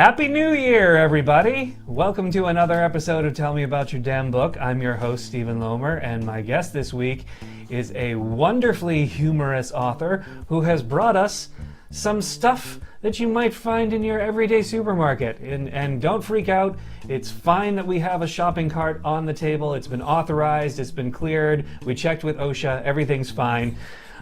Happy New Year, everybody! Welcome to another episode of Tell Me About Your Damn Book. I'm your host, Stephen Lomer, and my guest this week is a wonderfully humorous author who has brought us some stuff that you might find in your everyday supermarket. And don't freak out, it's fine that we have a shopping cart on the table. It's been authorized, it's been cleared, we checked with OSHA, everything's fine.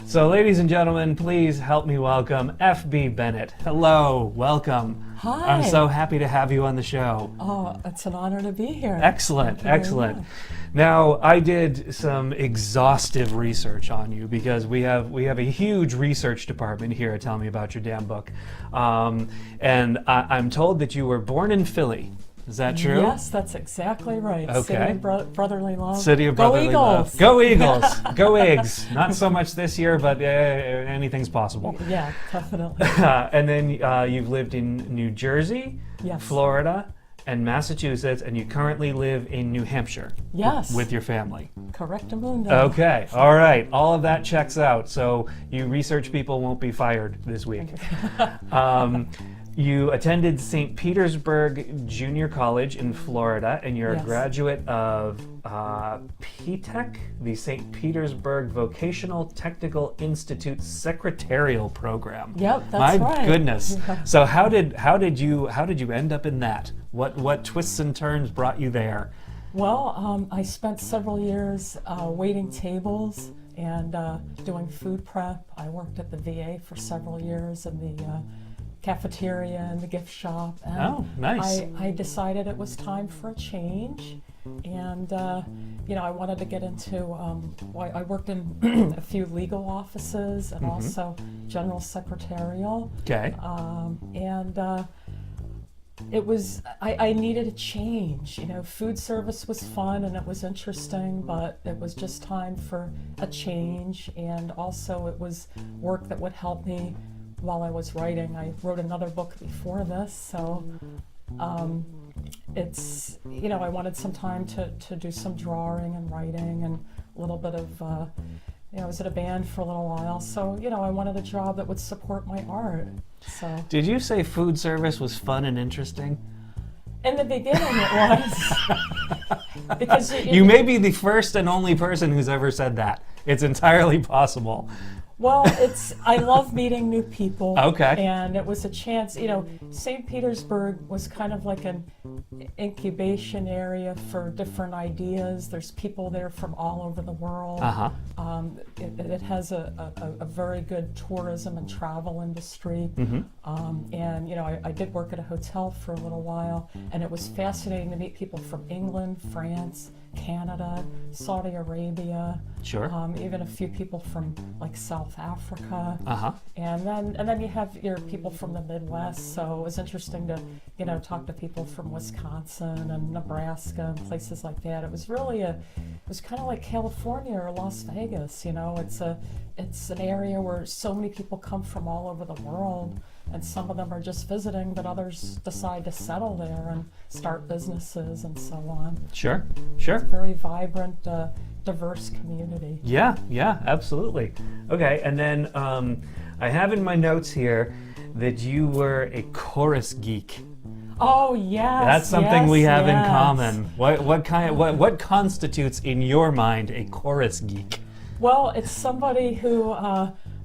So ladies and gentlemen, please help me welcome F.B. Bennett. Hello, welcome. Hi. I'm so happy to have you on the show. Oh, it's an honor to be here. Excellent, excellent. Now, I did some exhaustive research on you because we have a huge research department here at Tell Me About Your Damn Book. And I'm told that you were born in Philly. Is that true? Yes, that's exactly right. Okay. City of brotherly love. City of brotherly love. Go Eagles! Go Eagles! Go Eggs! Not so much this year, but anything's possible. Yeah, definitely. And then you've lived in New Jersey, Yes. Florida, and Massachusetts, and you currently live in New Hampshire. Yes. With your family. Correctamundo. Okay, all right. All of that checks out. So you research people won't be fired this week. You attended St. Petersburg Junior College in Florida, and you're Yes. a graduate of PTech, the St. Petersburg Vocational Technical Institute Secretarial Program. Yep, that's My right. goodness. Yeah. So how did you end up in that? What twists and turns brought you there? Well, I spent several years waiting tables and doing food prep. I worked at the VA for several years in the cafeteria and the gift shop. And Oh, nice. I decided it was time for a change, and I wanted to get into. I worked in a few legal offices and also general secretarial. Okay. It was I needed a change. Food service was fun and it was interesting, but it was just time for a change, and also it was work that would help me while I was writing. I wrote another book before this, so it's, I wanted some time to do some drawing and writing and a little bit of, I was in a band for a little while, so, I wanted a job that would support my art. So Did you say food service was fun and interesting? in the beginning it was. Because You may be the first and only person who's ever said that. It's entirely possible. Well, I love meeting new people. Okay. And it was a chance, St. Petersburg was kind of like an incubation area for different ideas. There's people there from all over the world. Uh-huh. It has a very good tourism and travel industry. And, I did work at a hotel for a little while, and it was fascinating to meet people from England, France, Canada, Saudi Arabia. Sure. Even a few people from like South Africa. Uh-huh. And then you have your people from the Midwest. So it was interesting to, talk to people from Wisconsin and Nebraska and places like that. It was really it was kind of like California or Las Vegas. It's an area where so many people come from all over the world, and some of them are just visiting, but others decide to settle there and start businesses and so on. Sure. Very vibrant, diverse community. Yeah, absolutely. Okay, and then I have in my notes here that you were a chorus geek. Oh yes, That's something we have in yes. common. What constitutes in your mind a chorus geek? Well, it's somebody who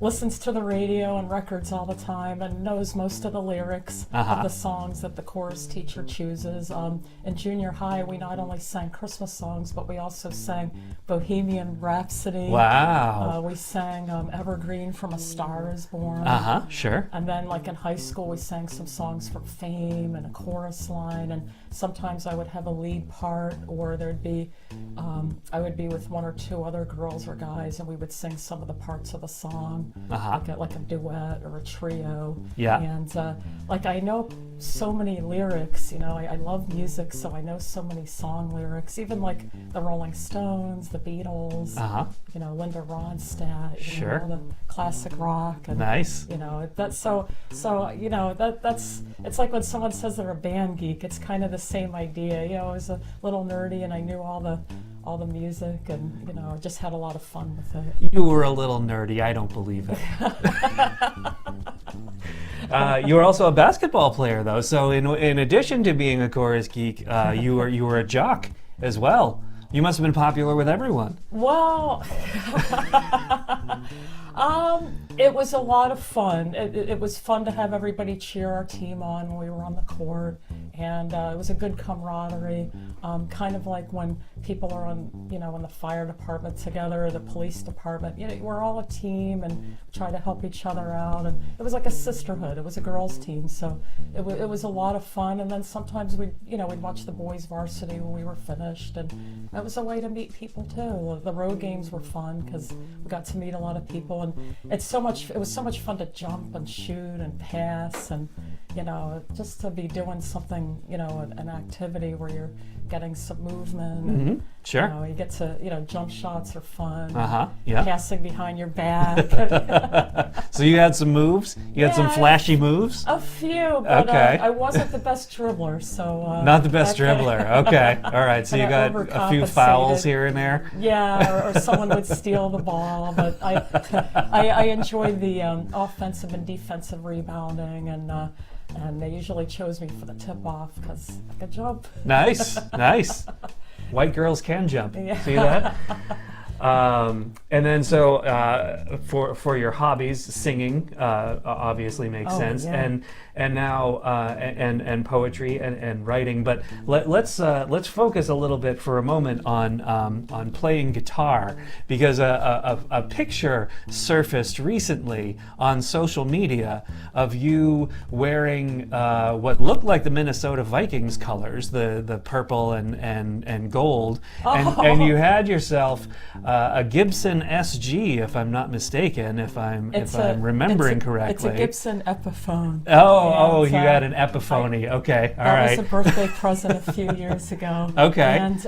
listens to the radio and records all the time and knows most of the lyrics of the songs that the chorus teacher chooses. In junior high, we not only sang Christmas songs, but we also sang Bohemian Rhapsody. Wow. We sang Evergreen from A Star Is Born. Sure. And then, like in high school, we sang some songs from Fame and a chorus line, and sometimes I would have a lead part, or there'd be, I would be with one or two other girls or guys, and we would sing some of the parts of the song, like a duet or a trio. Yeah. And I know so many lyrics. I love music, so I know so many song lyrics. Even like the Rolling Stones, the Beatles, Linda Ronstadt, Sure. all the classic rock. And, Nice. That's it's like when someone says they're a band geek. It's kind of the same idea. I was a little nerdy and I knew all the music, and just had a lot of fun with it. You were a little nerdy. I don't believe it. You were also a basketball player, though. So in addition to being a chorus geek, you were a jock as well. You must have been popular with everyone. Well, it was a lot of fun. It was fun to have everybody cheer our team on when we were on the court, and it was a good camaraderie. Kind of like when people are on, in the fire department together or the police department. We're all a team and try to help each other out. And it was like a sisterhood. It was a girls' team, so it was a lot of fun. And then sometimes we'd watch the boys' varsity when we were finished, and that was a way to meet people too. The road games were fun because we got to meet a lot of people, and it was so much fun to jump and shoot and pass, and just to be doing something, an activity where you're getting some movement. And, Sure. you get to, jump shots are fun. Yeah. Passing behind your back. So you had some moves? You had some flashy moves? A few, but Okay. I wasn't the best dribbler, so. Not the best dribbler. Okay. All right. So you kinda got a few fouls overcompensated. here and there? Yeah, or someone would steal the ball, but I enjoyed the offensive and defensive rebounding, and they usually chose me for the tip-off because I could jump. Nice. Nice. White girls can jump. Yeah. See that? And then for your hobbies, singing obviously makes sense, yeah. and now and poetry and writing. But let's focus a little bit for a moment on playing guitar, because a picture surfaced recently on social media of you wearing what looked like the Minnesota Vikings colors, the purple and gold, and you had yourself a Gibson SG, if I'm not mistaken, if I'm remembering correctly. It's a Gibson Epiphone. Oh, And, you had an Epiphony. Okay, all right. That was a birthday present a few years ago. Okay. And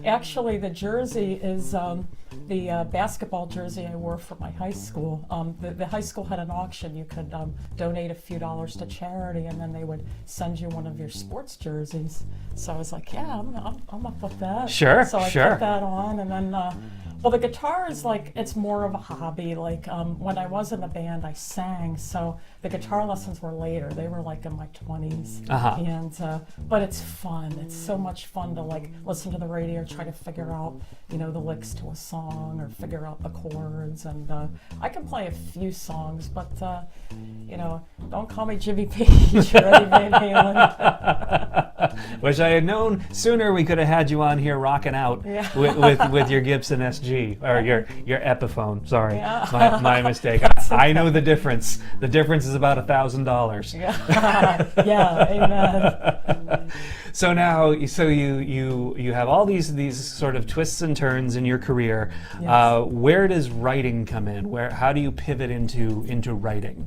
actually, the jersey is the basketball jersey I wore for my high school. The high school had an auction. You could donate a few dollars to charity, and then they would send you one of your sports jerseys. So I was like, yeah, I'm up with that. Sure, So I sure. put that on, and then. Well, the guitar is it's more of a hobby. Like when I was in the band, I sang, so the guitar lessons were later. They were in my 20s. And but it's fun. It's so much fun to listen to the radio, try to figure out the licks to a song or figure out the chords. And I can play a few songs, but don't call me Jimmy Page or Eddie Van Halen. Wish I had known sooner. We could have had you on here rocking out Yeah. with your Gibson SG or your Epiphone. Sorry, Yeah. my mistake. I know the difference. The difference is about $1,000. Yeah, amen. So now, you have all these sort of twists and turns in your career. Yes. Where does writing come in? How do you pivot into writing?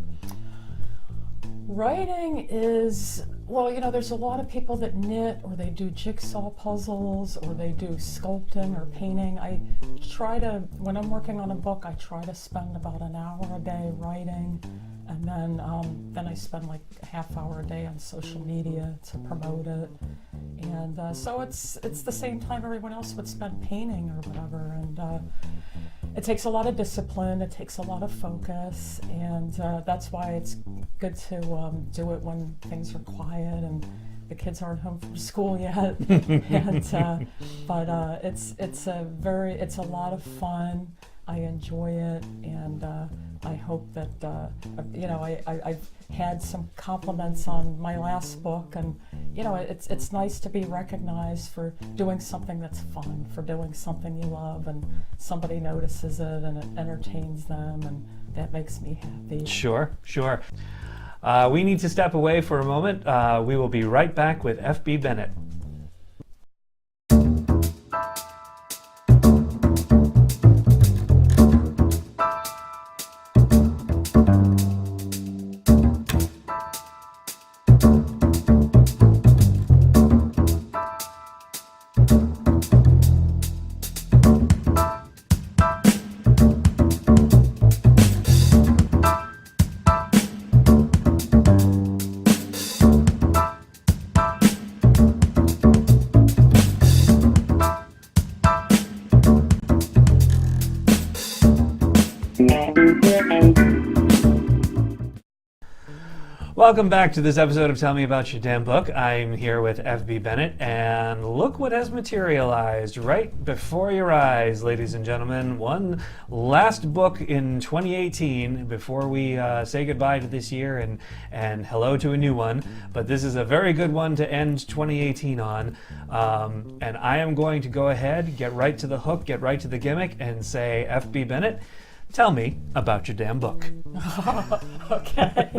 Writing is, there's a lot of people that knit, or they do jigsaw puzzles, or they do sculpting or painting. I try to, when I'm working on a book, I try to spend about an hour a day writing, and then I spend a half hour a day on social media to promote it. And so it's the same time everyone else would spend painting or whatever. And it takes a lot of discipline, it takes a lot of focus, and that's why it's good to do it when things are quiet and the kids aren't home from school yet. And but it's a lot of fun. I enjoy it, and I hope that I've had some compliments on my last book, and it's nice to be recognized for doing something that's fun, for doing something you love, and somebody notices it and it entertains them, and that makes me happy. Sure. We need to step away for a moment. We will be right back with F.B. Bennett. Welcome back to this episode of Tell Me About Your Damn Book. I'm here with F.B. Bennett, and look what has materialized right before your eyes, ladies and gentlemen. One last book in 2018 before we say goodbye to this year and hello to a new one. But this is a very good one to end 2018 on. And I am going to go ahead, get right to the hook, get right to the gimmick, and say, F.B. Bennett, tell me about your damn book. Okay.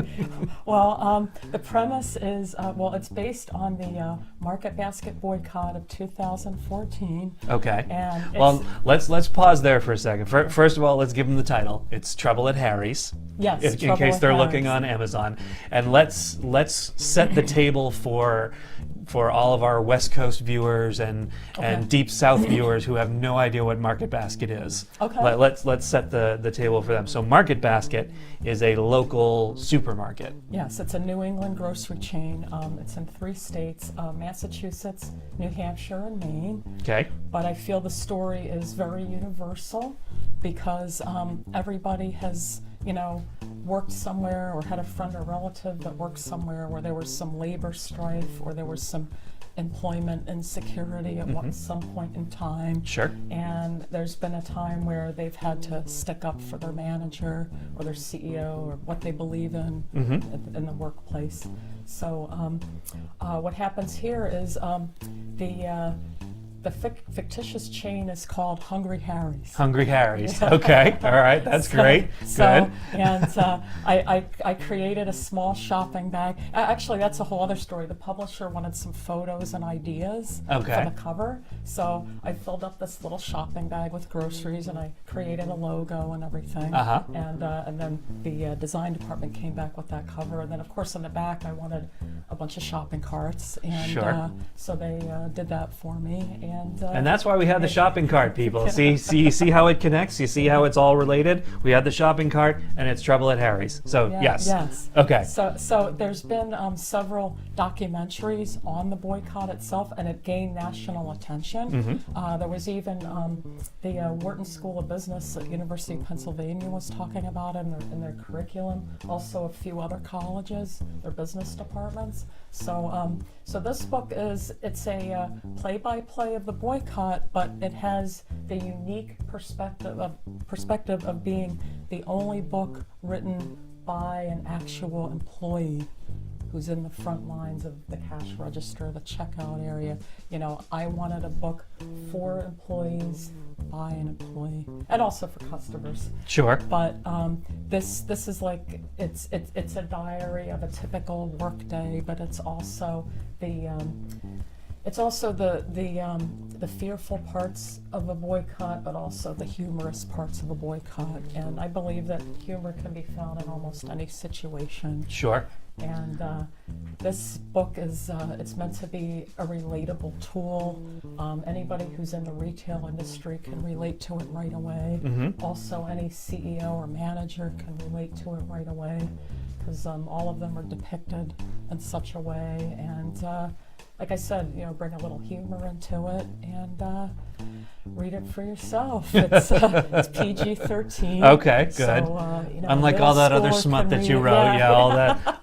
Well, the premise is, it's based on the Market Basket boycott of 2014. Okay. And well, let's pause there for a second. First of all, let's give them the title. It's Trouble at Harry's. Yes. In case they're looking on Amazon, and let's set the table for all of our West Coast viewers and Deep South viewers who have no idea what Market Basket is. Okay. Let's set the table for them. So Market Basket is a local supermarket. Yes, it's a New England grocery chain. It's in 3 states, Massachusetts, New Hampshire, and Maine. Okay. But I feel the story is very universal because everybody has, worked somewhere or had a friend or relative that worked somewhere where there was some labor strife or there was some employment insecurity at some point in time. Sure. And there's been a time where they've had to stick up for their manager or their CEO or what they believe in in the workplace. So what happens here is the fictitious chain is called Hungry Harry's. Hungry Harry's. Okay. All right. That's great. Good. And I created a small shopping bag. Actually, that's a whole other story. The publisher wanted some photos and ideas for the cover. So I filled up this little shopping bag with groceries and I created a logo and everything. And then the design department came back with that cover. And then, of course, on the back, I wanted a bunch of shopping carts. And so they did that for me. And that's why we had the shopping cart, people. See how it connects? You see how it's all related? We had the shopping cart, and it's Trouble at Harry's. So, yes. Yes. Okay. So there's been several documentaries on the boycott itself, and it gained national attention. There was even the Wharton School of Business at University of Pennsylvania was talking about it in their curriculum. Also, a few other colleges, their business departments. So this book it's a play-by-play of the boycott, but it has the unique perspective of being the only book written by an actual employee who's in the front lines of the cash register, the checkout area. I wanted a book for employees by an employee, and also for customers. Sure. But this is like it's a diary of a typical workday, but it's also the fearful parts of a boycott, but also the humorous parts of a boycott. And I believe that humor can be found in almost any situation. Sure. And this book is it's meant to be a relatable tool. Anybody who's in the retail industry can relate to it right away. Also, any CEO or manager can relate to it right away because all of them are depicted in such a way. And like I said, bring a little humor into it and read it for yourself. It's PG-13. Okay, good. So, unlike all that other smut that you wrote,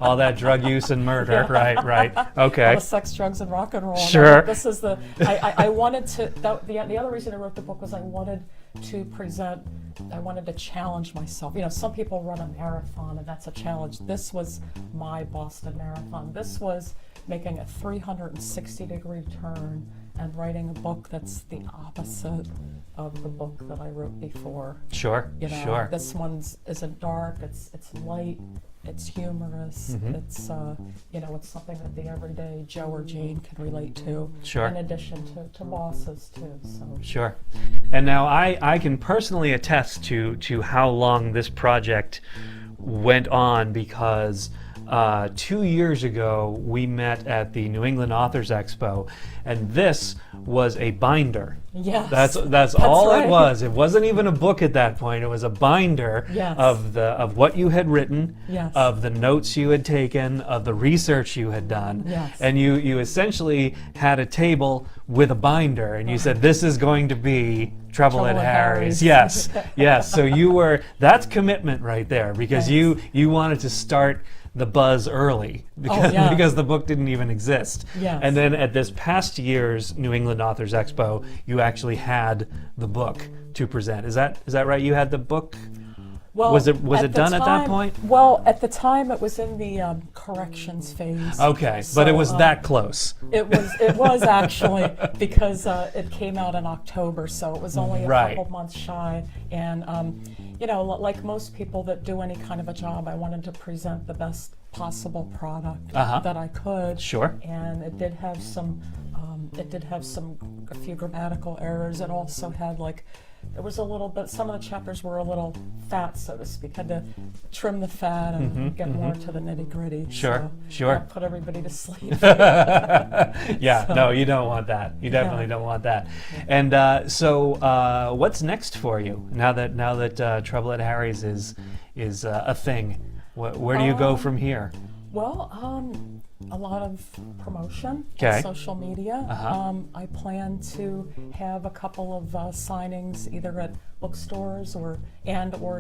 all that drug use and murder, right? Okay. All the sex, drugs, and rock and roll. Sure. No, this is I wanted to. The other reason I wrote the book was I wanted to challenge myself. Some people run a marathon and that's a challenge. This was my Boston Marathon. This was making a 360-degree turn and writing a book that's the opposite of the book that I wrote before. Sure. Sure. This one's isn't dark. It's light. It's humorous. It's it's something that the everyday Joe or Jane can relate to. Sure. In addition to bosses too. So. Sure. And now I can personally attest to how long this project went on because 2 years ago we met at the New England Authors Expo, and this was a binder. Yes. That's all right. It was. It wasn't even a book at that point. It was a binder of what you had written, of the notes you had taken, of the research you had done. Yes. And you essentially had a table with a binder, and you said, this is going to be Trouble at Harry's. Yes. Yes. So that's commitment right there, because you wanted to start the buzz early because, yeah. because the book didn't even exist. Yes. And then at this past year's New England Authors Expo, you actually had the book to present. Is that right? You had the book? Well, was it done at that point? Well, at the time it was in the corrections phase. Okay, So, but it was that close. It was actually because it came out in October, so it was only a Right. couple months shy. And like most people that do any kind of a job, I wanted to present the best possible product that I could. Sure. And it did have some, a few grammatical errors. It also had there was a little bit, some of the chapters were a little fat, so to speak. Had to trim the fat and get more to the nitty gritty. Sure, so sure. That put everybody to sleep. Yeah, So- no, you don't want that. You definitely don't want that. And so, what's next for you now that Trouble at Harry's is a thing? Where do you go from here? Well, a lot of promotion Okay. on social media. I plan to have a couple of signings either at bookstores or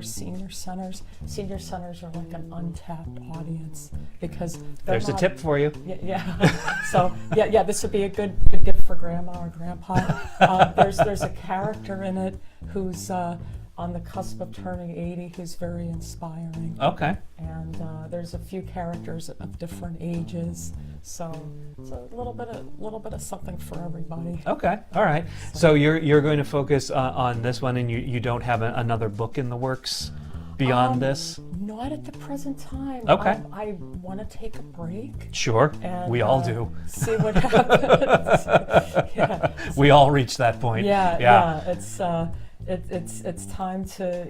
senior centers. Senior centers are like an untapped audience because There's a tip for you. Yeah. So yeah, this would be a good gift for grandma or grandpa. There's a character in it who's on the cusp of turning 80 who's very inspiring. Okay. And there's a few characters of different ages, so it's a little bit of something for everybody. Okay. All right. So you're going to focus on this one, and you don't have another book in the works beyond this? Not at the present time. Okay. I want to take a break. Sure. And, We all do. See what happens. Yeah. We all reach that point. Yeah. It's time to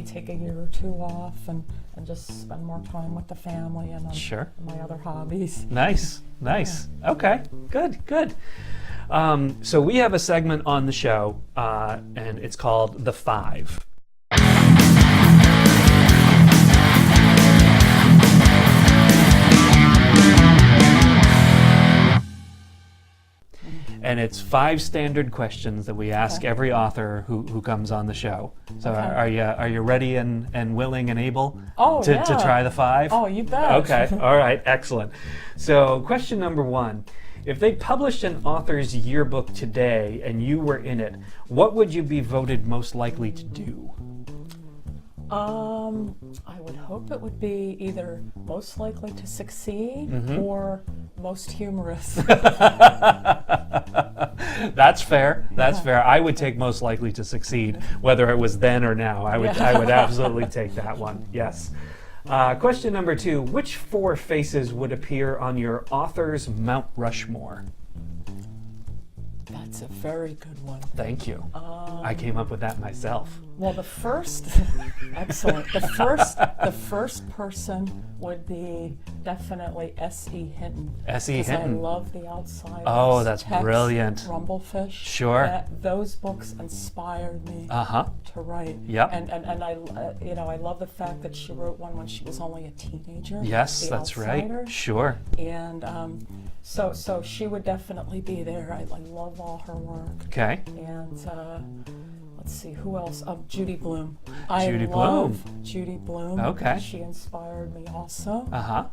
take a year or two off and just spend more time with the family and Sure. my other hobbies. Nice. Okay, good. So we have a segment on the show, and it's called The Five. And it's 5 standard questions that we ask every author who comes on the show. So are you ready and willing and able to try the 5? Oh, you bet. Okay, all right, excellent. So question number 1, if they published an author's yearbook today and you were in it, what would you be voted most likely to do? I would hope it would be either most likely to succeed or most humorous. That's fair. I would take most likely to succeed, whether it was then or now. I would absolutely take that one. Yes. Question number 2, which 4 faces would appear on your author's Mount Rushmore? That's a very good one. Thank you. I came up with that myself. Well, excellent. The first person would be definitely S.E. Hinton. S.E. 'Cause Hinton. I love The Outsiders. Oh, that's Tex, brilliant. Rumblefish. Sure. Those books inspired me to write. Yep. And I love the fact that she wrote one when she was only a teenager. Yes, The that's Outsiders. right. Sure. And so she would definitely be there. I love all her work. Okay. And let's see, who else? Judy Blume. Judy I love Blume. Judy Blume. Okay. She inspired me also. Uh-huh.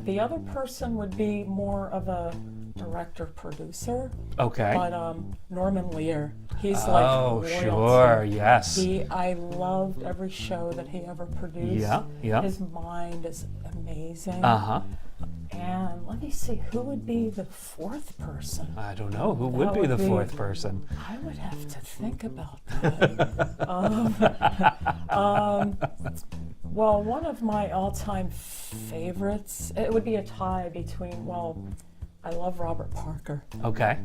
The other person would be more of a director-producer. Okay. But Norman Lear. He's Oh, royalty. sure. Yes. I loved every show that he ever produced. Yeah. His mind is amazing. Uh-huh. And let me see, who would be the 4th person? I don't know. Who would be the 4th person? I would have to think about that. Well, one of my all-time favorites, it would be a tie between, I love Robert Parker. Okay.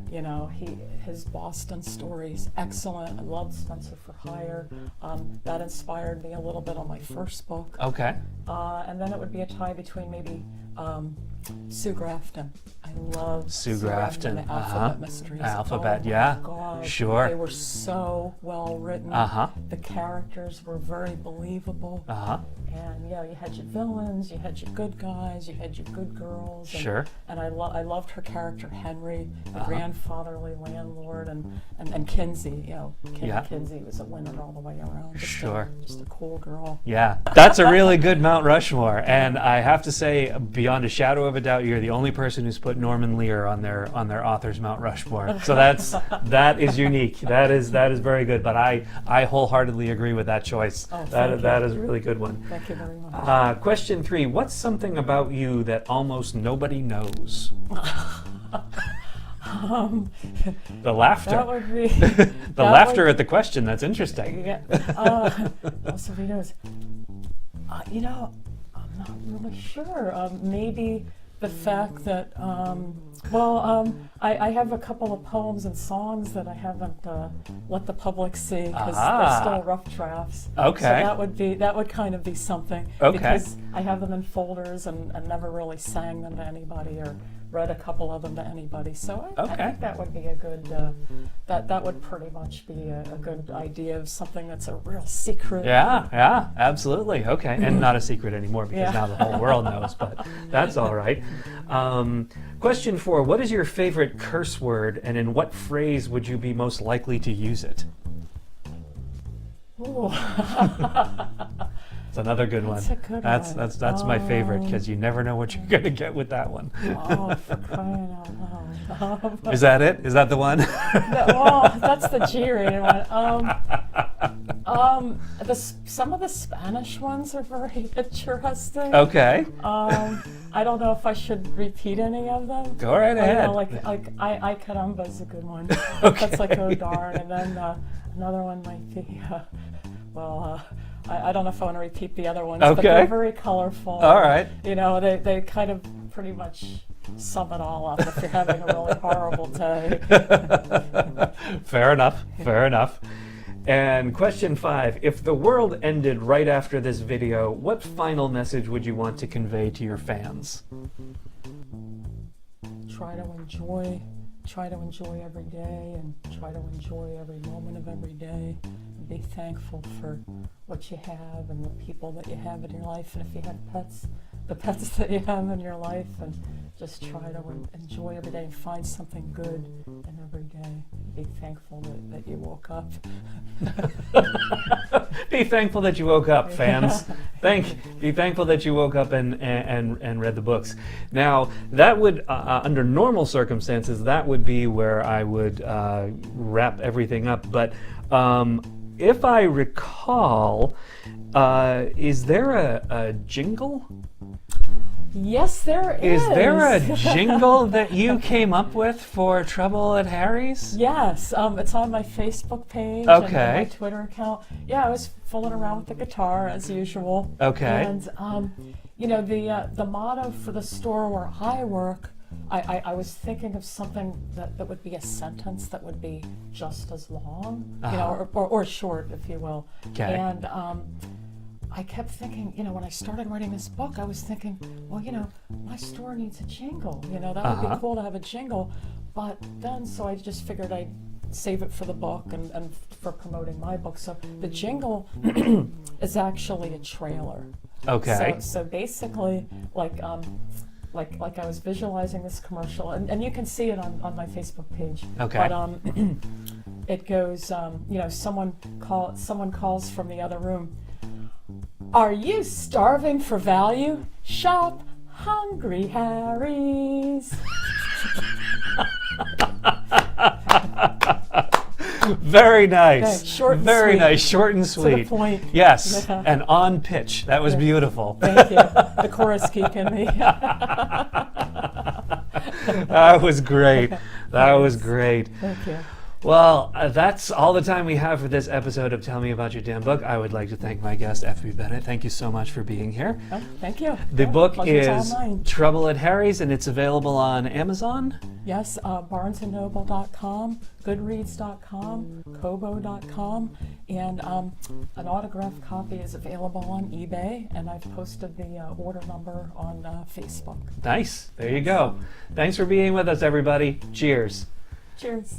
His Boston stories, excellent. I loved Spencer for Hire. That inspired me a little bit on my first book. Okay. And then it would be a tie between maybe Sue Grafton. I love Sue Grafton. The Alphabet Mysteries. Alphabet, oh yeah. My God. Sure. They were so well written. The characters were very believable. And yeah, you had your villains, you had your good guys, you had your good girls. And, Sure. And I loved her character Henry, the grandfatherly landlord, and Kinsey. Kinsey was a winner all the way around. Just a cool girl. Yeah, that's a really good Mount Rushmore, and I have to say, beyond a shadow of a doubt, you're the only person who's put Norman Lear on their author's Mount Rushmore. So that is unique. That is very good. But I wholeheartedly agree with that choice. That is a really good one. Thank you very much. Question 3: what's something about you that almost nobody knows? The laughter. That would be the laughter at the question. That's interesting. Yeah. Also, he knows. I'm not really sure. Maybe the fact that, I have a couple of poems and songs that I haven't let the public see because they're still rough drafts. Okay. So that would kind of be something. Okay. Because I have them in folders and never really sang them to anybody or read a couple of them to anybody. So I think that would be a good, that would pretty much be a good idea of something that's a real secret. Yeah, absolutely. Okay, and not a secret anymore because now the whole world knows, but that's all right. Question 4, what is your favorite curse word, and in what phrase would you be most likely to use it? Ooh. That's another good one. That's a good one. That's my favorite because you never know what you're going to get with that one. Oh, for crying out loud. Is that it? Is that the one? That's the G-rated one. Some of the Spanish ones are very interesting. Okay. I don't know if I should repeat any of them. Go right ahead. I caramba is a good one. Okay. That's like, oh darn. And then another one might be, I don't know if I want to repeat the other ones, but they're very colorful. All right. They kind of pretty much sum it all up if you're having a really horrible day. Fair enough. And question 5, if the world ended right after this video, what final message would you want to convey to your fans? Try to enjoy every day and try to enjoy every moment of every day. And be thankful for what you have and the people that you have in your life. And if you have pets, the pets that you have in your life, and just try to enjoy every day and find something good in every day. Be thankful that you woke up. Be thankful that you woke up, fans. Be thankful that you woke up and read the books. Now, that would, under normal circumstances, that would be where I would wrap everything up. But if I recall, is there a jingle? Yes, there is. Is there a jingle that you came up with for Trouble at Harry's? Yes, it's on my Facebook page and my Twitter account. Yeah, I was fooling around with the guitar as usual. Okay. And the motto for the store where I work, I was thinking of something that would be a sentence that would be just as long, or short, if you will. Okay. And I kept thinking, when I started writing this book, I was thinking, well, my store needs a jingle. That would be cool to have a jingle. But then, so I just figured I'd save it for the book and for promoting my book. So the jingle is actually a trailer. Okay. So basically, like I was visualizing this commercial, and you can see it on my Facebook page. Okay. But it goes, someone calls from the other room. Are you starving for value? Shop Hungry Harry's. Very nice. Okay, short and Very sweet. nice. Short and sweet. To the point. Yes. Yeah. And on pitch. That was beautiful. Thank you. The chorus geek in me. That was great. That was great. Thank you. Well, that's all the time we have for this episode of Tell Me About Your Damn Book. I would like to thank my guest, F.B. Bennett. Thank you so much for being here. Oh, thank you. The book is all mine. Trouble at Harry's, and it's available on Amazon? Yes, barnesandnoble.com, goodreads.com, kobo.com, And an autographed copy is available on eBay, and I've posted the order number on Facebook. Nice. There you go. Thanks for being with us, everybody. Cheers. Cheers.